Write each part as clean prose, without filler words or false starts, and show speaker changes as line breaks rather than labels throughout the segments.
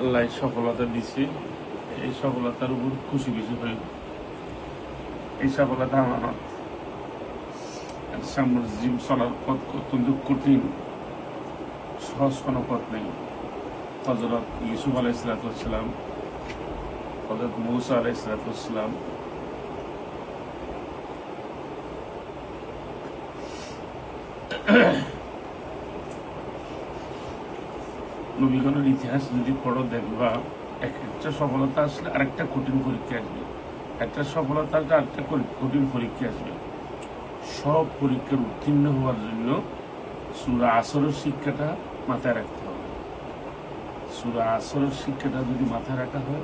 আল্লাহ সফলতা দিছে, এই সফলতার উপর খুশি বেশি হয়ে, এই সফলতা আমানত। সামনের জীব চলার পথ অত্যন্ত কঠিন, সহজ কোনো পথ নেই। হযরত ইউসুফ আলাইহিসসালাম, হযরত মূসা আলাইহিসসালাম, নবীগণের ইতিহাস যদি পড়ো দেখবা, একটা সফলতা আসলে আরেকটা কঠিন পরীক্ষা আসবে, একটা সফলতা আসলে আরেকটা কঠিন পরীক্ষা আসবে। সব পরীক্ষার উত্তীর্ণ হওয়ার জন্য সূরা আসরের শিক্ষাটা মাথায় রাখতে হবে। সূরা আসরের শিক্ষাটা যদি মাথায় রাখা হয়,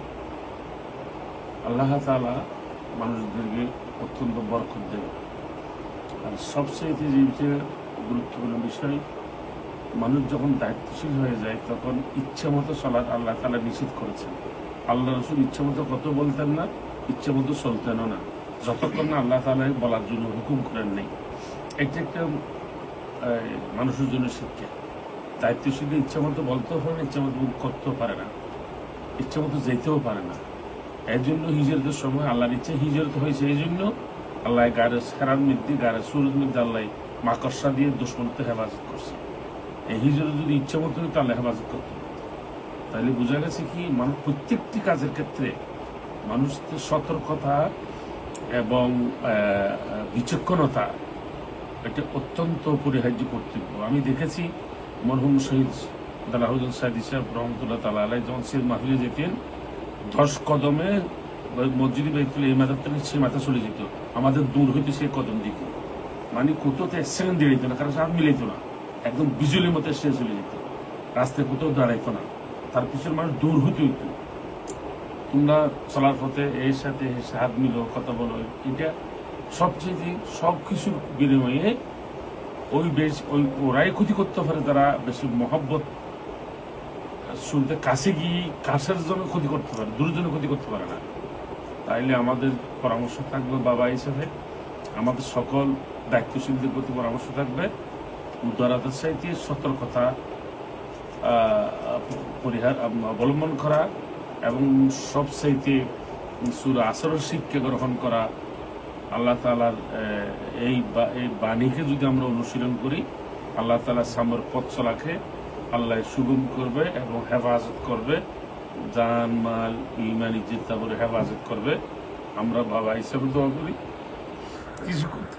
আল্লাহ তাআলা মানুষদেরকে অত্যন্ত বরকত দেবে। আর সবচেয়ে যে গুরুত্বপূর্ণ বিষয়, মানুষ যখন দায়িত্বশীল হয়ে যায় তখন ইচ্ছা মতো চলার আল্লাহ তাআলা নিষেধ করেছেন। আল্লাহ রাসূল ইচ্ছা মতো কথা বলতেন না, ইচ্ছা মতো চলতেনও না, যতক্ষণ না আল্লাহ তাআলা বলার জন্য হুকুম করেন নেই। এটা একটা মানুষের জন্য শিক্ষা। দায়িত্বশীল ইচ্ছা মতো বলতেও পারে না, ইচ্ছা মতো করতেও পারে না, ইচ্ছা মতো যেতেও পারে না। এই জন্য হিজরতের সময় আল্লাহর ইচ্ছা হিজরত হয়েছে, এই জন্য আল্লাহ গাড়ে সেরার মধ্যে গাড়ে সুরজ মধ্যে আল্লাহ মাকড়সা দিয়ে দুশ্মনকে হেফাজত করছে। এই হিজরত যদি ইচ্ছা মতো হতো আল্লাহ হেফাজত করত। তাহলে বোঝা গেছে কি, মানুষ প্রত্যেকটি কাজের ক্ষেত্রে মানুষের সতর্কতা এবং বিচক্ষণতা এটা অত্যন্ত অপরিহার্য কর্তব্য। আমি দেখেছি মরহুম শহীদ দালাহুদ্দিন সাইদি সাহেব রহমতুল্লাহ তাআলা আলাইহি যখন সে মাহফিলে যেতেন, 10 কদমে মসজিদে বেরোতে এই মাথা থেকে সে মাথা চলে যেত, আমাদের দূর হইতে সে কদম দিত। মানে কোথাও তো 1 সেকেন্ড দাঁড়িত না, কারণ হাত মিলাইত না, একদম বিজুলির মতো সে চলে যেত, রাস্তায় কোথাও দাঁড়াইতো না, তার পিছনে মানুষ দূর হইতে হইতো। তোমরা চলার পথে এর সাথে হাত মিলো, কথা বলো, এটা সবচেয়ে সব কিছুর বিনিময়ে ওই ওরাই ক্ষতি করতে পারে, তারা বেশি মহব্বত শুনতে কাছে গিয়ে কাছের জন্য ক্ষতি করতে পারে, দূরের জন্য ক্ষতি করতে পারে না। তাইলে আমাদের পরামর্শ থাকবে বাবা হিসেবে, আমাদের সকল দায়িত্বশীলদের প্রতি পরামর্শ থাকবে উদারতার সাথে সতর্কতা অবলম্বন করা এবং সবচাইতে সূরা আসরের শিক্ষা গ্রহণ করা। আল্লাহ তাআলার এই বাণীকে যদি আমরা অনুশীলন করি, আল্লাহ তাআলা সামর পথ চলাকে আল্লাহ সুগম করবে এবং হেফাজত করবে, জান মাল ঈমান ইজ্জত তারপরে হেফাজত করবে। আমরা বাবা হিসেবে দোয়া করি কিছু করতে